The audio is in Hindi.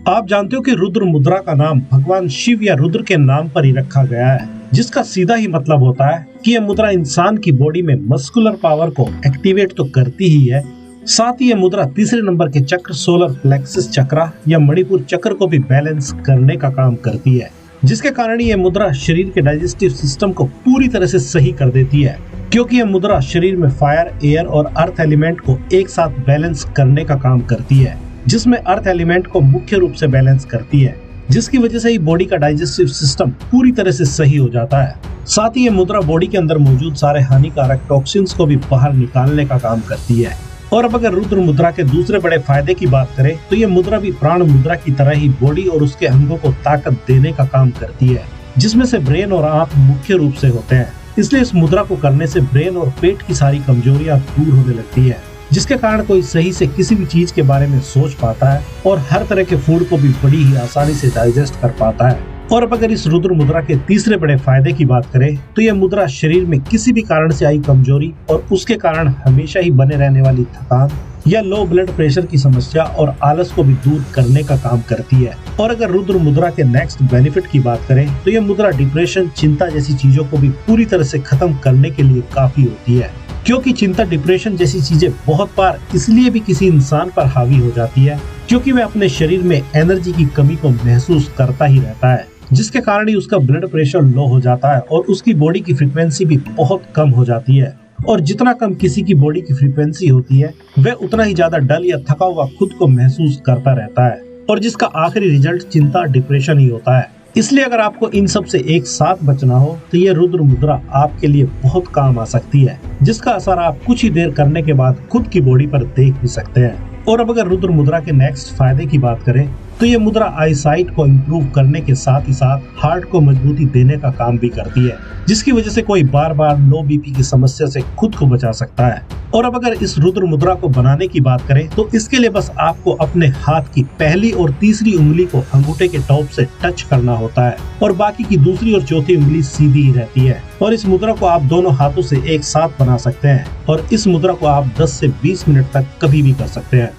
आप जानते हो कि रुद्र मुद्रा का नाम भगवान शिव या रुद्र के नाम पर ही रखा गया है, जिसका सीधा ही मतलब होता है कि यह मुद्रा इंसान की बॉडी में मस्कुलर पावर को एक्टिवेट तो करती ही है, साथ ही यह मुद्रा तीसरे नंबर के चक्र सोलर प्लेक्सस चक्र या मणिपुर चक्र को भी बैलेंस करने का काम करती है, जिसके कारण यह मुद्रा शरीर के डाइजेस्टिव सिस्टम को पूरी तरह से सही कर देती है, क्योंकि यह मुद्रा शरीर में फायर, एयर और अर्थ एलिमेंट को एक साथ बैलेंस करने का काम करती है, जिसमें अर्थ एलिमेंट को मुख्य रूप से बैलेंस करती है, जिसकी वजह से ही बॉडी का डाइजेस्टिव सिस्टम पूरी तरह से सही हो जाता है। साथ ही ये मुद्रा बॉडी के अंदर मौजूद सारे हानिकारक टॉक्सिन्स को भी बाहर निकालने का काम करती है। और अब अगर रुद्र मुद्रा के दूसरे बड़े फायदे की बात करें तो ये मुद्रा भी प्राण मुद्रा की तरह ही बॉडी और उसके अंगों को ताकत देने का काम करती है, जिसमें से ब्रेन और आंख मुख्य रूप से होते हैं। इसलिए इस मुद्रा को करने से ब्रेन और पेट की सारी कमजोरियां दूर होने लगती है, जिसके कारण कोई सही से किसी भी चीज के बारे में सोच पाता है और हर तरह के फूड को भी बड़ी ही आसानी से डाइजेस्ट कर पाता है। और अब अगर इस रुद्र मुद्रा के तीसरे बड़े फायदे की बात करें तो यह मुद्रा शरीर में किसी भी कारण से आई कमजोरी और उसके कारण हमेशा ही बने रहने वाली थकान या लो ब्लड प्रेशर की समस्या और आलस को भी दूर करने का काम करती है। और अगर रुद्र मुद्रा के नेक्स्ट बेनिफिट की बात करें तो यह मुद्रा डिप्रेशन, चिंता जैसी चीजों को भी पूरी तरह से खत्म करने के लिए काफी होती है, क्योंकि चिंता, डिप्रेशन जैसी चीजें बहुत बार इसलिए भी किसी इंसान पर हावी हो जाती है क्योंकि वह अपने शरीर में एनर्जी की कमी को महसूस करता ही रहता है, जिसके कारण ही उसका ब्लड प्रेशर लो हो जाता है और उसकी बॉडी की फ्रीक्वेंसी भी बहुत कम हो जाती है। और जितना कम किसी की बॉडी की फ्रीक्वेंसी होती है वह उतना ही ज्यादा डल या थका हुआ खुद को महसूस करता रहता है, और जिसका आखिरी रिजल्ट चिंता, डिप्रेशन ही होता है। इसलिए अगर आपको इन सब से एक साथ बचना हो तो ये रुद्र मुद्रा आपके लिए बहुत काम आ सकती है, जिसका असर आप कुछ ही देर करने के बाद खुद की बॉडी पर देख भी सकते हैं। और अब अगर रुद्र मुद्रा के नेक्स्ट फायदे की बात करें तो ये मुद्रा आईसाइट को इम्प्रूव करने के साथ ही साथ हार्ट को मजबूती देने का काम भी करती है, जिसकी वजह से कोई बार बार लो बीपी की समस्या से खुद को बचा सकता है। और अब अगर इस रुद्र मुद्रा को बनाने की बात करें तो इसके लिए बस आपको अपने हाथ की पहली और तीसरी उंगली को अंगूठे के टॉप से टच करना होता है और बाकी की दूसरी और चौथी उंगली सीधी ही रहती है। और इस मुद्रा को आप दोनों हाथों से एक साथ बना सकते हैं और इस मुद्रा को आप 10 से 20 मिनट तक कभी भी कर सकते हैं।